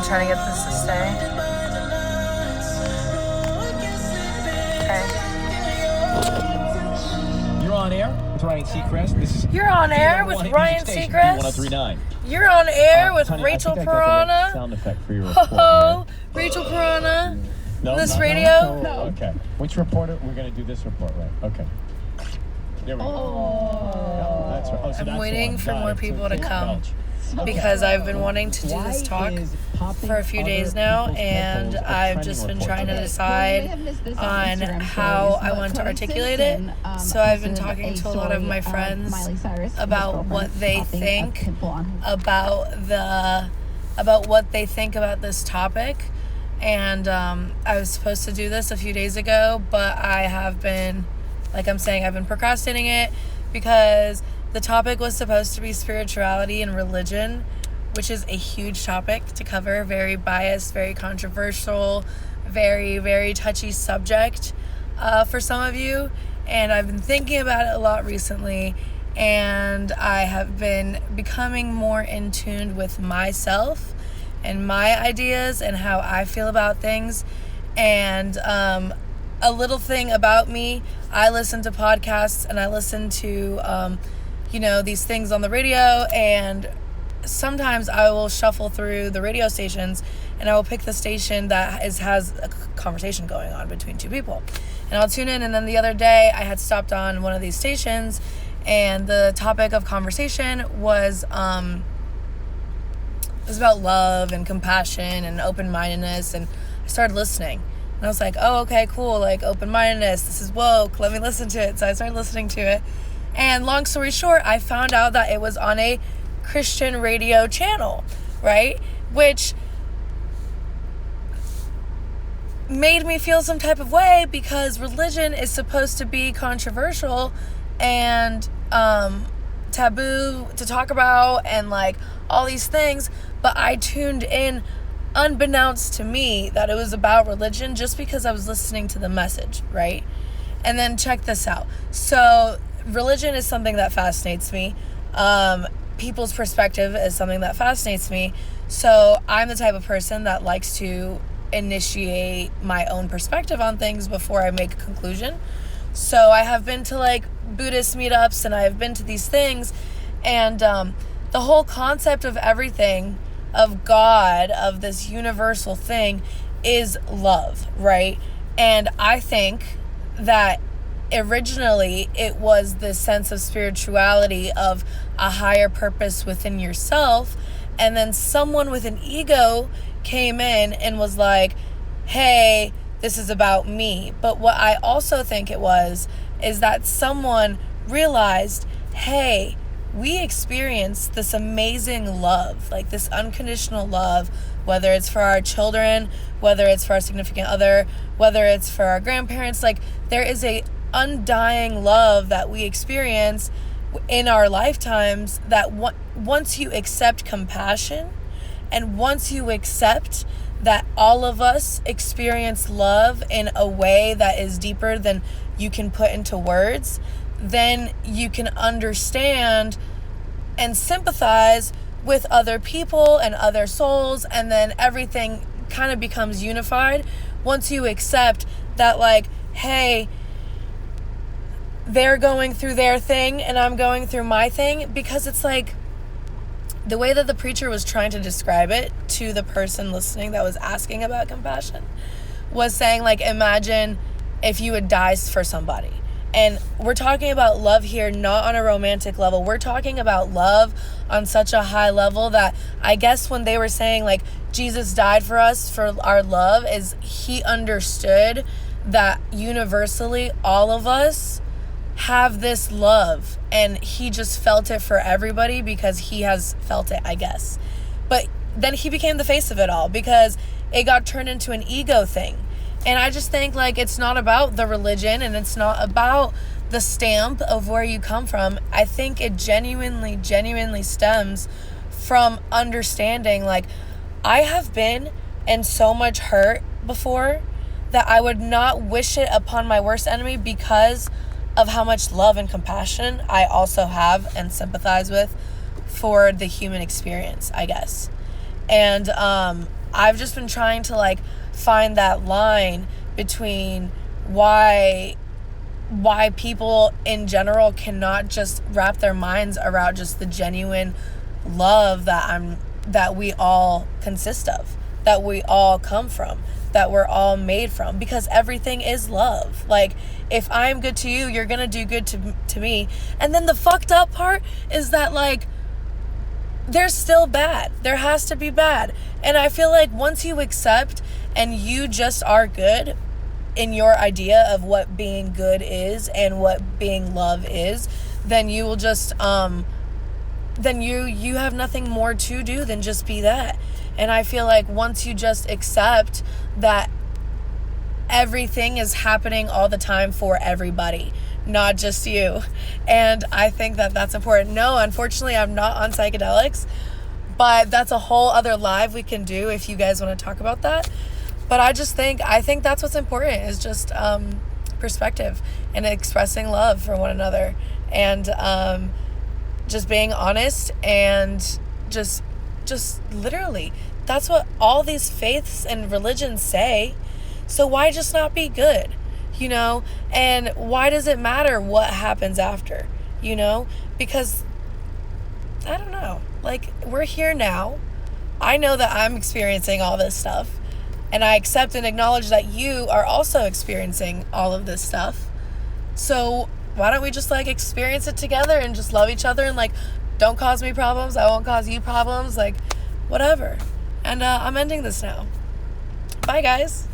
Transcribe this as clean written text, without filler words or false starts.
trying to get this to stay. Okay. You're on air with Ryan Seacrest. You're on air with Ryan Seacrest. 1039. You're on air with honey, Rachel I think I got the Piranha. right sound effect for your report. Ho, Rachel Piranha. No, This no, radio? No. Okay. Which reporter? We're going to do this report, right? Okay. There we go. Yeah, that's right. So I'm that's waiting one. for Got more it. people So to Kate come. Belch. Because I've been wanting to do this talk for a few days now, and I've just been trying to decide on how I want to articulate it. So I've been talking to a lot of my friends about what they think about this topic. And I was supposed to do this a few days ago, but I have been, like I'm saying, I've been procrastinating it because the topic was supposed to be spirituality and religion, which is a huge topic to cover, very biased, very controversial, very, very touchy subject for some of you. And I've been thinking about it a lot recently, and I have been becoming more in tune with myself and my ideas and how I feel about things. And a little thing about me, I listen to podcasts and I listen to these things on the radio, and sometimes I will shuffle through the radio stations and I will pick the station that has a conversation going on between two people, and I'll tune in. And then the other day I had stopped on one of these stations, and the topic of conversation was about love and compassion and open-mindedness, and I started listening. And I was like, oh, okay, cool, like open-mindedness, this is woke, let me listen to it. So I started listening to it. And long story short, I found out that it was on a Christian radio channel, right? Which made me feel some type of way, because religion is supposed to be controversial and taboo to talk about and like all these things. But I tuned in unbeknownst to me that it was about religion just because I was listening to the message, right? And then check this out. So religion is something that fascinates me. People's perspective is something that fascinates me. So I'm the type of person that likes to initiate my own perspective on things before I make a conclusion. So I have been to like Buddhist meetups, and I have been to these things, and the whole concept of everything, of God, of this universal thing, is love, right? And I think that originally it was this sense of spirituality, of a higher purpose within yourself, and then someone with an ego came in and was like, hey, this is about me. But what I also think it was is that someone realized, hey, we experience this amazing love, like this unconditional love, whether it's for our children, whether it's for our significant other, whether it's for our grandparents. Like, there is a undying love that we experience in our lifetimes, that once you accept compassion, and once you accept that all of us experience love in a way that is deeper than you can put into words, then you can understand and sympathize with other people and other souls, and then everything kind of becomes unified once you accept that, like, hey, they're going through their thing and I'm going through my thing. Because it's like, the way that the preacher was trying to describe it to the person listening that was asking about compassion was saying, like, imagine if you would die for somebody. And we're talking about love here, not on a romantic level. We're talking about love on such a high level that I guess when they were saying, like, Jesus died for us for our love, is he understood that universally all of us have this love, and he just felt it for everybody because he has felt it, I guess. But then he became the face of it all because it got turned into an ego thing. And I just think, like, it's not about the religion, and it's not about the stamp of where you come from. I think it genuinely stems from understanding, like, I have been in so much hurt before that I would not wish it upon my worst enemy, because of how much love and compassion I also have and sympathize with for the human experience, I guess. And I've just been trying to like find that line between why people in general cannot just wrap their minds around just the genuine love that we all consist of, that we all come from, that we're all made from, because everything is love. Like, if I'm good to you, you're gonna do good to me. And then the fucked up part is that, like, there's still bad. There has to be bad. And I feel like once you accept and you just are good in your idea of what being good is and what being love is, then you will just then you have nothing more to do than just be that. And I feel like once you just accept that everything is happening all the time for everybody, not just you, and I think that that's important. No, unfortunately, I'm not on psychedelics, but that's a whole other live we can do if you guys want to talk about that. But I think that's what's important, is just perspective and expressing love for one another, and just being honest, and just literally, that's what all these faiths and religions say. So why just not be good, you know? And why does it matter what happens after, you know? Because, I don't know, like, we're here now. I know that I'm experiencing all this stuff, and I accept and acknowledge that you are also experiencing all of this stuff. So why don't we just, like, experience it together and just love each other, and, like, don't cause me problems, I won't cause you problems, like, whatever. And I'm ending this now. Bye, guys.